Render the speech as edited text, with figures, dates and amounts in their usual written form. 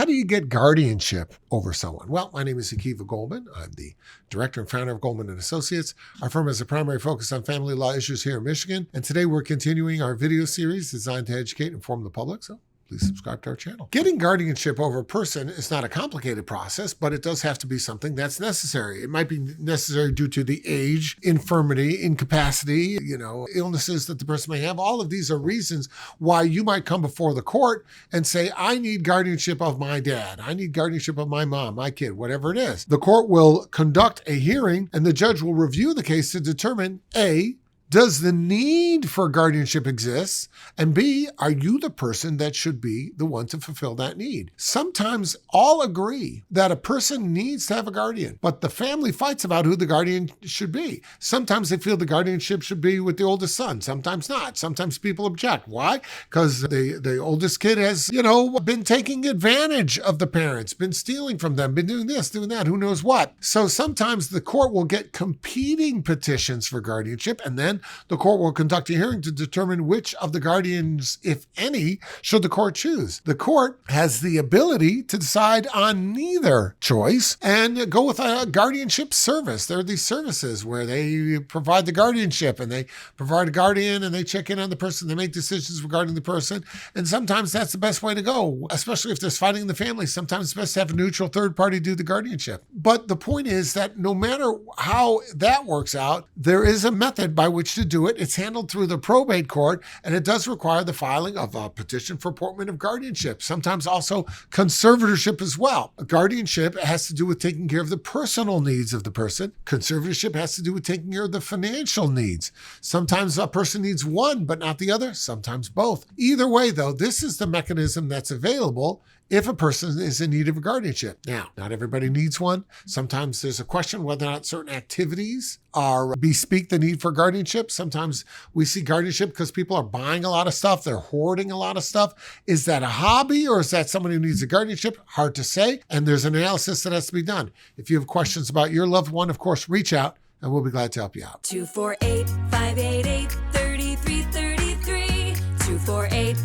How do you get guardianship over someone? Well, my name is Goldman. I'm the director and founder of Goldman and Associates. Our firm has a primary focus on family law issues here in Michigan. And today we're continuing our video series designed to educate and inform the public. So please subscribe to our channel. Getting guardianship over a person is not a complicated process, but it does have to be something that's necessary. It might be necessary due to the age, infirmity, incapacity, illnesses that the person may have. All of these are reasons why you might come before the court and say, I need guardianship of my dad. I need guardianship of my mom, my kid, whatever it is. The court will conduct a hearing and the judge will review the case to determine A, does the need for guardianship exist? And B, are you the person that should be the one to fulfill that need? Sometimes all agree that a person needs to have a guardian, but the family fights about who the guardian should be. Sometimes they feel the guardianship should be with the oldest son. Sometimes not. Sometimes people object. Why? Because the oldest kid has, been taking advantage of the parents, been stealing from them, been doing this, doing that, who knows what. So sometimes the court will get competing petitions for guardianship, and then the court will conduct a hearing to determine which of the guardians, if any, should the court choose. The court has the ability to decide on neither choice and go with a guardianship service. There are these services where they provide the guardianship and they provide a guardian and they check in on the person. They make decisions regarding the person. And sometimes that's the best way to go, especially if there's fighting in the family. Sometimes it's best to have a neutral third party do the guardianship. But the point is that no matter how that works out, there is a method by which to do it. It's handled through the probate court, and it does require the filing of a petition for apportionment of guardianship, sometimes also conservatorship as well. A guardianship has to do with taking care of the personal needs of the person. Conservatorship has to do with taking care of the financial needs. Sometimes a person needs one, but not the other, sometimes both. Either way, though, this is the mechanism that's available if a person is in need of a guardianship. Now, not everybody needs one. Sometimes there's a question whether or not certain activities bespeak the need for guardianship. Sometimes we see guardianship because people are buying a lot of stuff. They're hoarding a lot of stuff. Is that a hobby or is that someone who needs a guardianship? Hard to say. And there's an analysis that has to be done. If you have questions about your loved one, of course, reach out and we'll be glad to help you out. 248-588-3333. 248